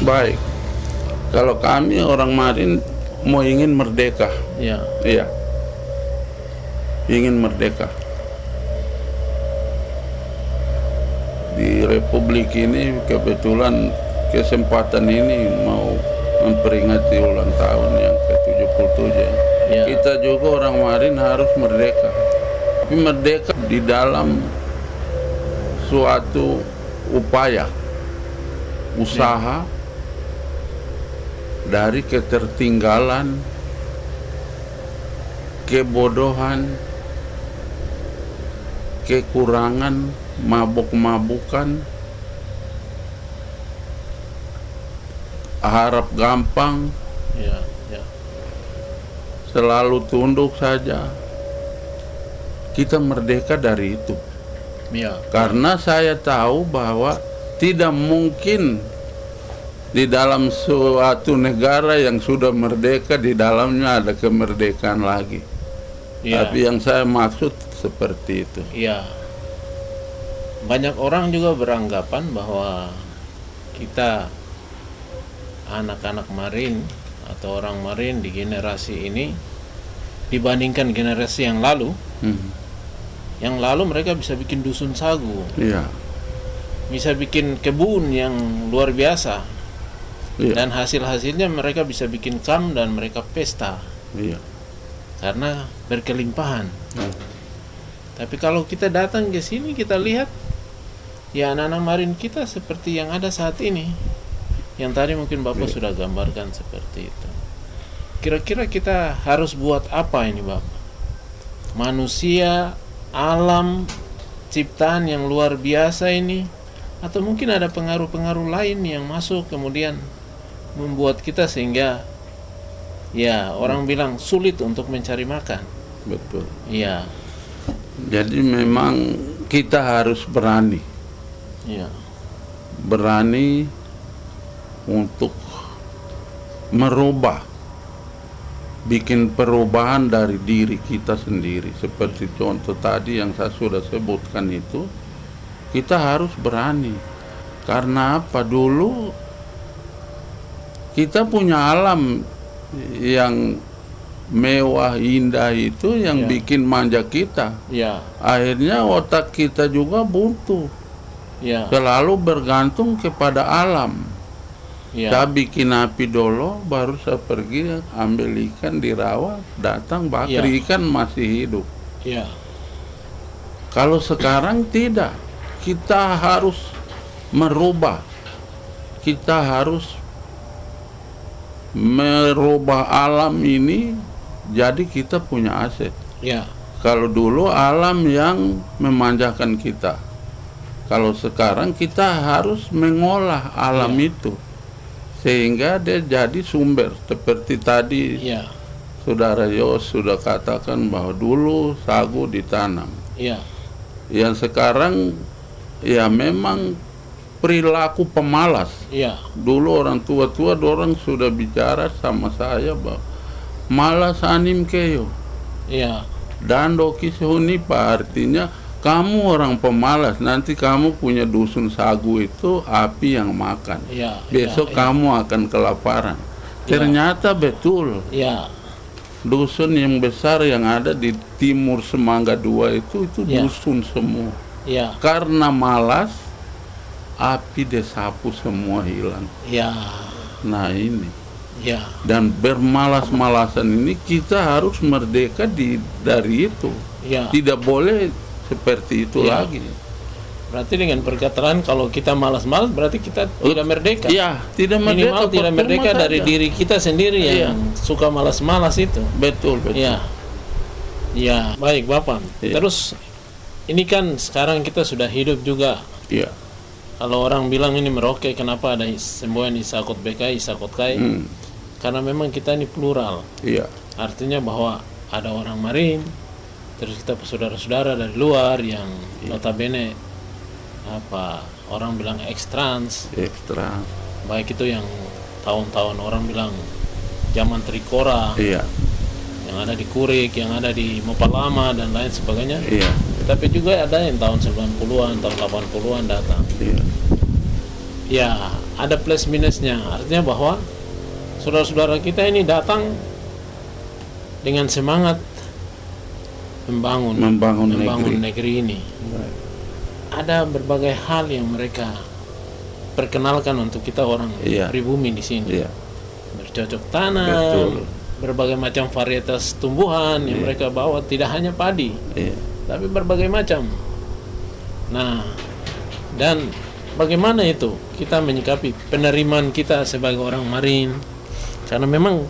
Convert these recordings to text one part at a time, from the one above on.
baik. Kalau kami orang Marin mau ingin merdeka. Iya. Iya. Ingin merdeka. Di Republik ini kebetulan kesempatan ini mau memperingati ulang tahun yang ke-77. Ya. Kita juga orang Marin harus merdeka. Tapi merdeka di dalam suatu upaya, usaha dari ketertinggalan, kebodohan, kekurangan, mabuk-mabukan, harap gampang, Ya. selalu tunduk saja. Kita merdeka dari itu. Ya. Karena saya tahu bahwa tidak mungkin di dalam suatu negara yang sudah merdeka di dalamnya ada kemerdekaan lagi. Ya. Tapi yang saya maksud seperti itu. Ya. Banyak orang juga beranggapan bahwa kita anak-anak Marin atau orang Marin di generasi ini dibandingkan generasi yang lalu. Yang lalu mereka bisa bikin dusun sagu, Iya. bisa bikin kebun yang luar biasa, Iya. dan hasil-hasilnya mereka bisa bikin camp dan mereka pesta Iya. karena berkelimpahan. Tapi kalau kita datang ke sini kita lihat ya anak-anak Marin kita seperti yang ada saat ini, yang tadi mungkin Bapak sudah gambarkan seperti itu. Kira-kira kita harus buat apa ini Bapak? Manusia, alam, ciptaan yang luar biasa ini, atau mungkin ada pengaruh-pengaruh lain yang masuk kemudian membuat kita sehingga ya orang bilang sulit untuk mencari makan. Betul. Iya. Jadi memang kita harus berani. Iya. Berani untuk merubah, bikin perubahan dari diri kita sendiri. Seperti contoh tadi yang saya sudah sebutkan itu, kita harus berani. Karena apa? Dulu kita punya alam yang mewah, indah itu yang Ya. bikin manja kita. Ya. Akhirnya otak kita juga buntu, Ya. selalu bergantung kepada alam. Ya. Saya bikin api dulu, baru saya pergi ambil ikan di rawa, datang bakar, Ya. ikan masih hidup. Ya. Kalau sekarang tidak, kita harus merubah, kita harus merubah alam ini jadi kita punya aset. Ya. Kalau dulu alam yang memanjakan kita, kalau sekarang kita harus mengolah alam itu sehingga dia jadi sumber. Seperti tadi Ya. Saudara Yos sudah katakan bahwa dulu sagu ditanam. Ya. Yang sekarang ya memang perilaku pemalas. Ya. Dulu orang tua-tua orang sudah bicara sama saya bahwa malas anim keyo. Ya. Dan doki sehunipa, artinya kamu orang pemalas, nanti kamu punya dusun sagu itu api yang makan. Ya. Besok kamu akan kelaparan. Ternyata betul. Ya. Dusun yang besar yang ada di timur Semangga II itu Ya. dusun semua. Ya. Karena malas, api disapu semua hilang. Ya. Nah ini. Ya. Dan bermalas-malasan ini kita harus merdeka dari itu. Ya. Tidak boleh seperti itu Ya. lagi. Berarti dengan perkataan kalau kita malas-malas berarti kita tidak merdeka. Ya, tidak merdeka. Minimal tidak percuma merdeka dari saja. diri kita sendiri yang suka malas-malas itu. Betul, betul. Ya. Ya, baik Bapak. Ya. Terus ini kan sekarang kita sudah hidup juga. Iya. Kalau orang bilang ini Merauke, kenapa ada semboyan Isakot BK, Isakot Kai? Karena memang kita ini plural. Iya. Artinya bahwa ada orang Marin, terus kita saudara-saudara dari luar yang notabene orang bilang ekstrans, Ekstra. baik itu yang tahun-tahun orang bilang zaman Trikora, Iya. yang ada di Kurik, yang ada di Mopalama dan lain sebagainya. Iya. Tapi juga ada yang tahun 90-an, tahun 80-an datang. Iya. ya ada plus minusnya. Artinya bahwa saudara-saudara kita ini datang dengan semangat membangun negeri ini. Baik. Ada berbagai hal yang mereka perkenalkan untuk kita orang Iya. pribumi di sini. Iya. Bercocok tanam, Betul. berbagai macam varietas tumbuhan yang mereka bawa, tidak hanya padi, Iya. tapi berbagai macam. Nah, dan bagaimana itu kita menyikapi penerimaan kita sebagai orang Marin? Karena memang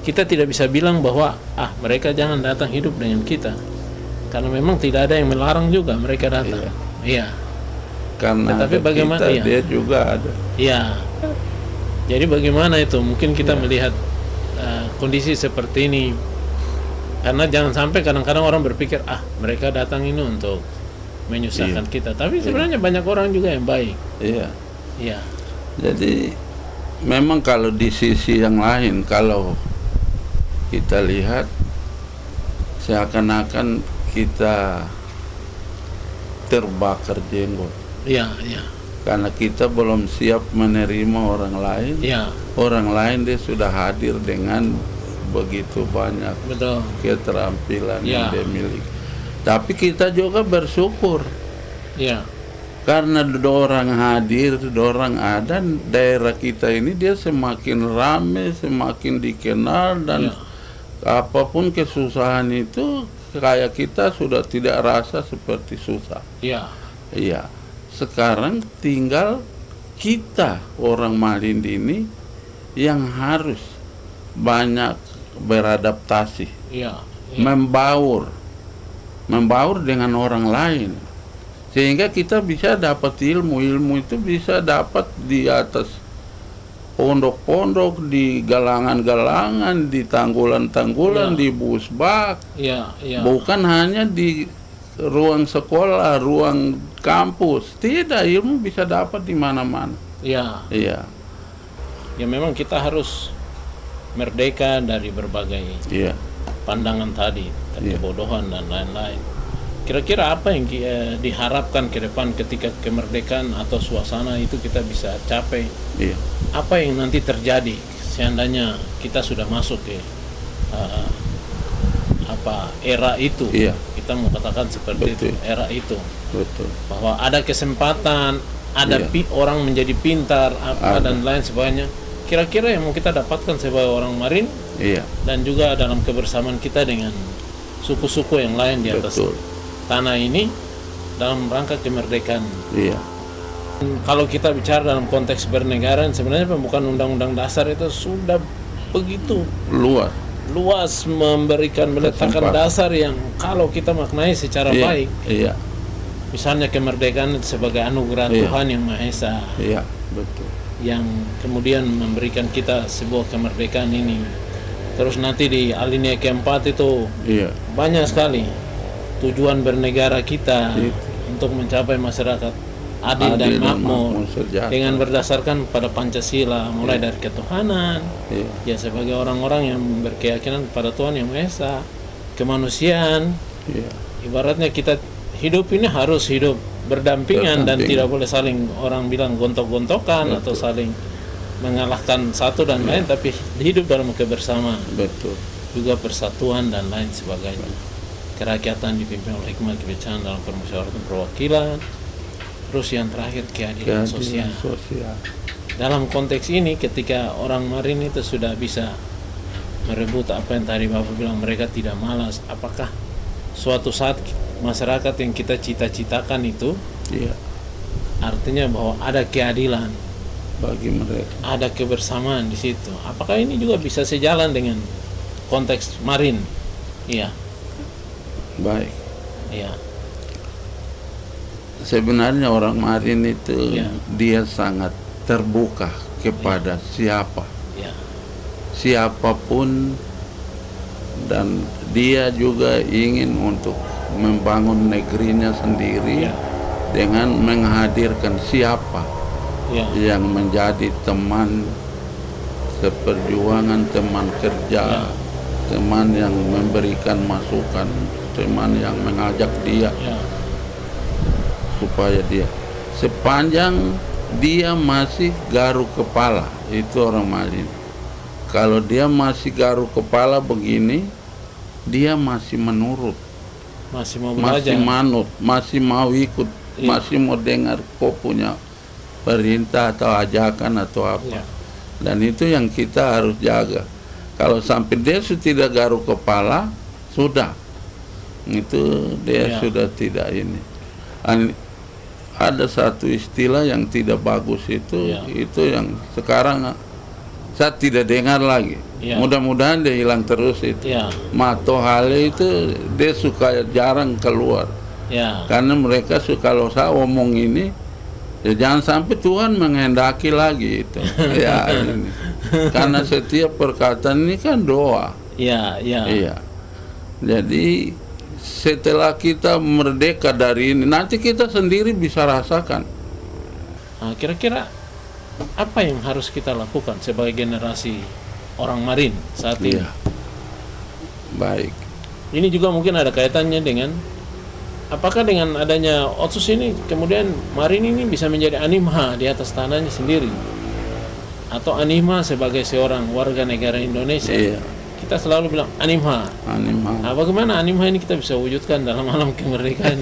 kita tidak bisa bilang bahwa mereka jangan datang hidup dengan kita, karena memang tidak ada yang melarang juga mereka datang. Iya. Karena Tetapi ada bagaimana- kita, iya. dia juga ada. Iya. Jadi bagaimana itu? Mungkin kita melihat kondisi seperti ini, karena jangan sampai kadang-kadang orang berpikir mereka datang ini untuk menyusahkan kita. Tapi sebenarnya banyak orang juga yang baik. Iya. Iya. Jadi memang kalau di sisi yang lain, kalau kita lihat seakan-akan kita terbakar jenggot Iya, iya. karena kita belum siap menerima orang lain. Iya, Orang lain dia sudah hadir dengan begitu banyak betul. keterampilan yang Ya. dia miliki. Tapi kita juga bersyukur Iya. karena orang hadir, orang ada, daerah kita ini dia semakin ramai, semakin dikenal, dan Ya. apapun kesusahan itu kayak kita sudah tidak rasa seperti susah. Iya. Iya. Sekarang tinggal kita orang Malindi ini yang harus banyak beradaptasi, Iya. membaur dengan orang lain, sehingga kita bisa dapat ilmu itu bisa dapat di atas pondok-pondok, di galangan-galangan, di tanggulan-tanggulan, Ya. di busbak, Iya, iya. bukan hanya di ruang sekolah, ruang kampus. Tidak, ilmu bisa dapat di mana-mana. Iya. Iya, Ya memang kita harus merdeka dari berbagai iya, pandangan tadi, kebodohan dan lain-lain. Kira-kira apa yang diharapkan ke depan ketika kemerdekaan atau suasana itu kita bisa capai? iya. Apa yang nanti terjadi seandainya kita sudah masuk ke era itu? Iya. Kita mau katakan seperti itu, Betul. era itu, Betul. bahwa ada kesempatan, ada Iya. orang menjadi pintar, Ada. dan lain sebagainya. Kira-kira yang mau kita dapatkan sebagai orang Marin, Iya, dan juga dalam kebersamaan kita dengan suku-suku yang lain di atas betul. tanah ini dalam rangka kemerdekaan. Iya, Kalau kita bicara dalam konteks bernegara, sebenarnya pembukaan undang-undang dasar itu sudah begitu luas meletakkan Kesempatan. dasar yang kalau kita maknai secara iya, baik, iya, misalnya kemerdekaan itu sebagai anugerah Iya. Tuhan yang Maha Esa, iya, betul. yang kemudian memberikan kita sebuah kemerdekaan ini. Terus nanti di alinea keempat itu Iya, banyak sekali tujuan bernegara kita Itu. untuk mencapai masyarakat adil dan makmur sejahtera. dengan berdasarkan pada Pancasila, mulai dari ketuhanan, Iya, ya sebagai orang-orang yang berkeyakinan kepada Tuhan yang Maha Esa, kemanusiaan. iya, Ibaratnya kita hidup ini harus hidup berdampingan dan Berdampingan. tidak boleh saling, orang bilang gontok-gontokan Betul. atau saling mengalahkan satu dan lain, tapi hidup dalam kebersamaan, betul. juga persatuan dan lain sebagainya. Kerakyatan dipimpin oleh hikmah kebijaksanaan dalam permusyawaratan perwakilan. Terus yang terakhir keadilan sosial. sosial. Dalam konteks ini ketika orang Marin itu sudah bisa merebut apa yang tadi Bapak bilang, mereka tidak malas, apakah suatu saat masyarakat yang kita cita-citakan itu Iya, artinya bahwa ada keadilan, bagi mereka. ada kebersamaan di situ? Apakah ini juga bisa sejalan dengan konteks Marin? Iya, Baik. iya, Sebenarnya orang Marin itu Iya. dia sangat terbuka kepada iya, siapapun, dan dia juga ingin untuk membangun negerinya sendiri Iya. dengan menghadirkan siapa iya, yang menjadi teman seperjuangan, teman kerja, Ya. teman yang memberikan masukan, teman yang mengajak dia iya, supaya dia sepanjang dia masih garuk kepala, itu orang Malin. Kalau dia masih garuk kepala begini, dia masih menurut, Masih mau masih belajar. manut, masih mau ikut, Iya. masih mau dengar kok punya perintah atau ajakan atau apa. Iya. Dan itu yang kita harus jaga. Kalau sampai dia sudah tidak garuk kepala, sudah. Itu dia Iya. sudah tidak ini. Ada satu istilah yang tidak bagus itu, Iya. itu yang sekarang saya tidak dengar lagi. Iya. Mudah-mudahan dia hilang terus itu. Ya, Mato Hale itu dia suka jarang keluar. ya, Karena mereka suka, kalau saya omong ini, ya jangan sampai Tuhan menghendaki lagi itu. Ya, ini. Karena setiap perkataan ini kan doa. ya, ya. Iya. Jadi setelah kita merdeka dari ini, nanti kita sendiri bisa rasakan. Nah, kira-kira apa yang harus kita lakukan sebagai generasi orang Marin saat ini? Iya. Baik. Ini juga mungkin ada kaitannya dengan apakah dengan adanya Otsus ini kemudian Marin ini bisa menjadi anima di atas tanahnya sendiri, atau anima sebagai seorang warga negara Indonesia. Iya. Kita selalu bilang anima. Anima. Nah, bagaimana anima ini kita bisa wujudkan dalam alam kemerdekaan?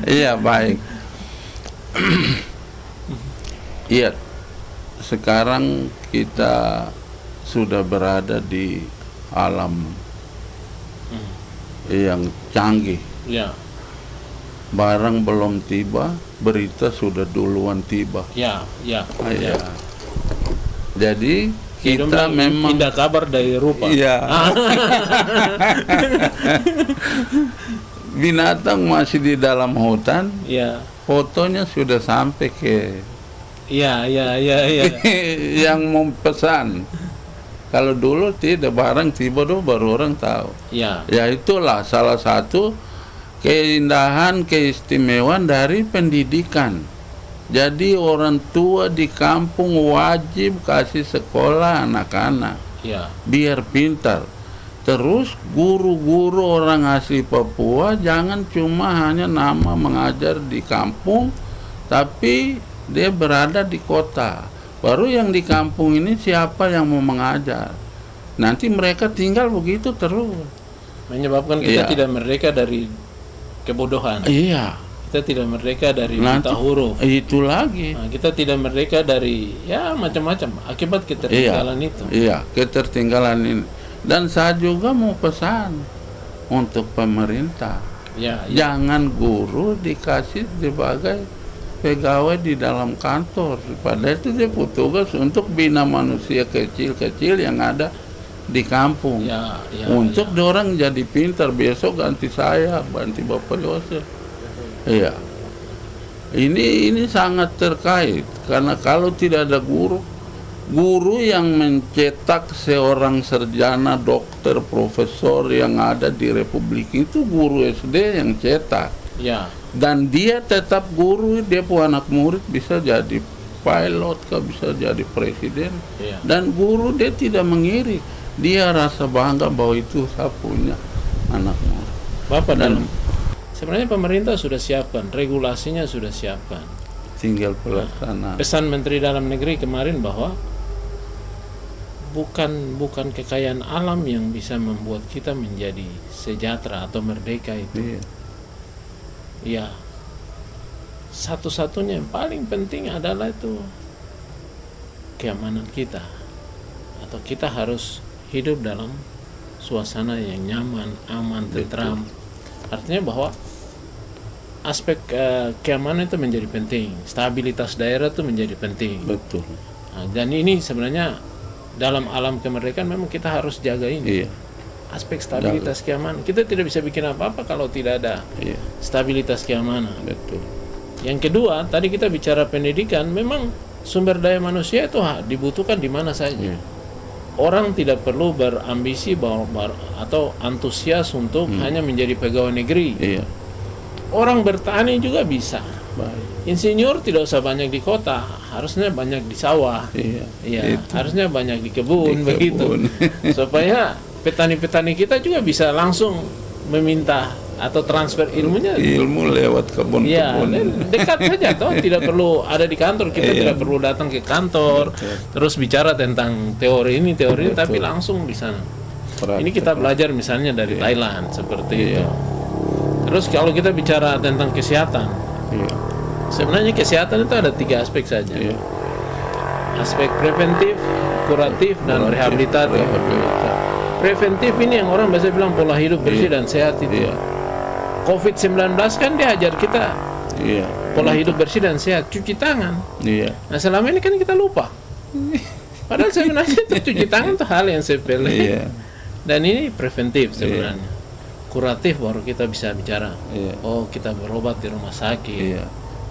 Iya, baik. Iya. Sekarang kita sudah berada di alam yang canggih. Ya, Barang belum tiba, berita sudah duluan tiba. ya, ya. Iya. Jadi Hidung kita bilang, memang indah kabar dari rupa. iya. Binatang masih di dalam hutan, Ya, fotonya sudah sampai ke ya, ya, ya, ya. yang mau pesan. Kalau dulu tidak, barang tiba dulu baru orang tahu. Ya, Ya itulah salah satu keindahan, keistimewaan dari pendidikan. Jadi orang tua di kampung wajib kasih sekolah anak-anak ya, biar pintar. Terus guru-guru orang asli Papua jangan cuma hanya nama mengajar di kampung, tapi dia berada di kota. Baru yang di kampung ini siapa yang mau mengajar? Nanti mereka tinggal begitu terus. menyebabkan kita Iya. tidak merdeka dari kebodohan. Iya, Kita tidak merdeka dari nanti buta huruf. itu lagi. Nah, kita tidak merdeka dari ya macam-macam akibat ketertinggalan itu. Iya, ketertinggalan ini. Dan saya juga mau pesan untuk pemerintah. Ya, ya, Jangan guru dikasih sebagai pegawai di dalam kantor. Padahal itu dia petugas untuk bina manusia kecil-kecil yang ada di kampung. ya, ya, Untuk ya. dorang jadi pintar, besok ganti saya, ganti Bapak Yosef. Iya. Ini sangat terkait, karena kalau tidak ada guru yang mencetak seorang sarjana, dokter, profesor yang ada di Republik itu guru SD yang cetak. Ya, Dan dia tetap guru, dia pun anak murid bisa jadi pilot, bisa jadi presiden. ya. Dan guru dia tidak mengiri, dia rasa bangga bahwa itu saya punya anak murid. Bapak Dan dalam sebenarnya pemerintah sudah siapkan, regulasinya sudah siapkan. tinggal pelaksanaan. Pesan Menteri Dalam Negeri kemarin bahwa bukan kekayaan alam yang bisa membuat kita menjadi sejahtera atau merdeka itu. Iya. Ya, satu-satunya yang paling penting adalah itu keamanan kita, atau kita harus hidup dalam suasana yang nyaman, aman, tentram. Artinya bahwa aspek keamanan itu menjadi penting, stabilitas daerah itu menjadi penting. Betul. Nah, dan ini sebenarnya dalam alam kemerdekaan memang kita harus jaga ini. Iya. Aspek stabilitas keamanan. Kita tidak bisa bikin apa-apa kalau tidak ada Iya. stabilitas keamanan. Betul. Yang kedua, tadi kita bicara pendidikan, memang sumber daya manusia itu dibutuhkan di mana saja. Iya. Orang tidak perlu berambisi atau antusias untuk hanya menjadi pegawai negeri. Iya. Orang bertani juga bisa. Baik. Insinyur tidak usah banyak di kota, harusnya banyak di sawah. Iya. Iya, Itu. harusnya banyak di kebun, Di begitu. kebun. Supaya petani-petani kita juga bisa langsung meminta atau transfer ilmunya ilmu lewat ya kebun-kebun. dekat saja toh, tidak perlu ada di kantor, kita tidak perlu datang ke kantor terus bicara tentang teori ini tapi langsung di sana. Ini kita belajar misalnya dari Thailand seperti itu. Terus kalau kita bicara tentang kesehatan, sebenarnya kesehatan itu ada 3 aspek saja. Aspek preventif, kuratif, dan rehabilitatif. Preventif ini yang orang biasa bilang pola hidup bersih dan sehat itu. COVID-19 kan dia ajar kita pola hidup bersih dan sehat, cuci tangan. Nah selama ini kan kita lupa. Padahal sebenarnya itu cuci tangan itu hal yang sepele. Dan ini preventif sebenarnya. Kuratif baru kita bisa bicara. Oh kita berobat di rumah sakit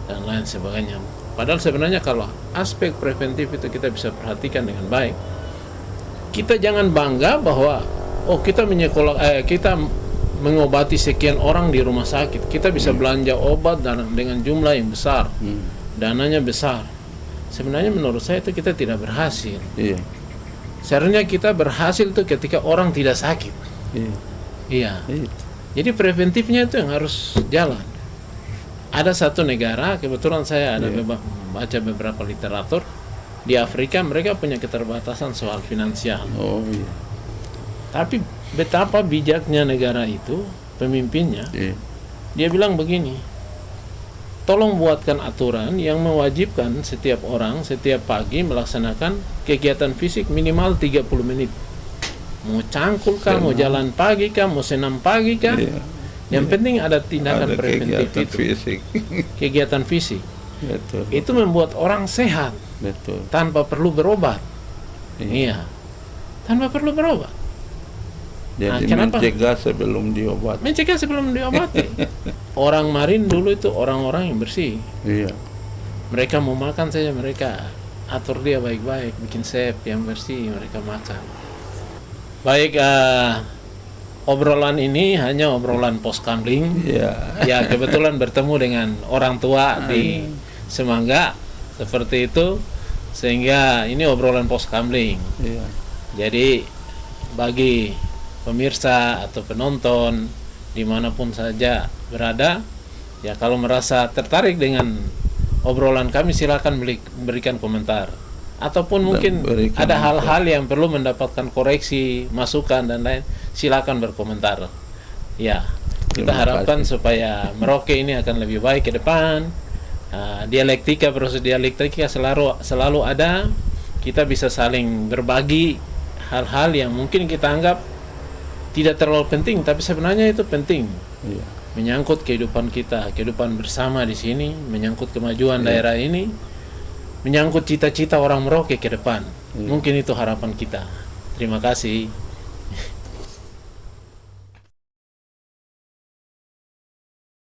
dan lain sebagainya. Padahal sebenarnya kalau aspek preventif itu kita bisa perhatikan dengan baik. Kita jangan bangga bahwa kita kita mengobati sekian orang di rumah sakit. Kita bisa belanja obat dengan jumlah yang besar, dananya besar. Sebenarnya menurut saya itu kita tidak berhasil. Sebenarnya kita berhasil itu ketika orang tidak sakit. Jadi preventifnya itu yang harus jalan. Ada satu negara, kebetulan saya ada baca beberapa literatur di Afrika, mereka punya keterbatasan soal finansial. Tapi betapa bijaknya negara itu, pemimpinnya, dia bilang begini, tolong buatkan aturan yang mewajibkan setiap orang setiap pagi melaksanakan kegiatan fisik minimal 30 menit. Mau cangkul kah, mau jalan pagi kah, mau senam pagi kah, yang penting ada tindakan preventif itu. Kegiatan fisik. Itu membuat orang sehat. Tanpa perlu berobat. Tanpa perlu berobat. Jadi mencegah sebelum diobati. Mencegah sebelum diobati. Orang Marin dulu itu orang-orang yang bersih. Mereka mau makan saja, mereka atur dia baik-baik, bikin sep yang bersih, mereka makan. Baik, obrolan ini hanya obrolan poskamling. Ya kebetulan bertemu dengan orang tua di Semangga seperti itu, sehingga ini obrolan poskamling. Jadi bagi pemirsa atau penonton dimanapun saja berada, ya kalau merasa tertarik dengan obrolan kami silakan berikan komentar, ataupun mungkin ada hal-hal yang perlu mendapatkan koreksi, masukan dan lain, silakan berkomentar. Ya, kita harapkan supaya Merauke ini akan lebih baik ke depan. Proses dialektika selalu ada. Kita bisa saling berbagi hal-hal yang mungkin kita anggap tidak terlalu penting, tapi sebenarnya itu penting. Menyangkut kehidupan kita, kehidupan bersama di sini, menyangkut kemajuan daerah ini, menyangkut cita-cita orang Merauke ke depan. Mungkin itu harapan kita. Terima kasih.